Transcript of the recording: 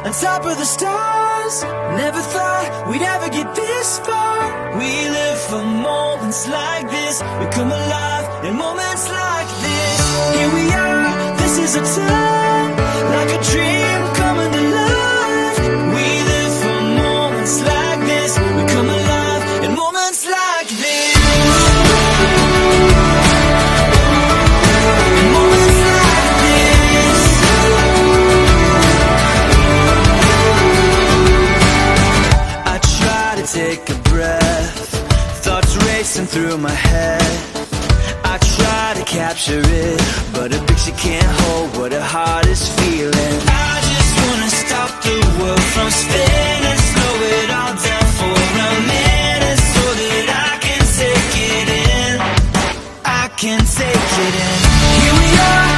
on top of the stars. Never thought we'd ever get this far. We live for moments like this. We come alive in moments like this. Here we are, this is a time, like a dream coming to life. We live for moments like this. We come alive in moments like this. Take a breath, thoughts racing through my head. I try to capture it, but a picture can't hold what a heart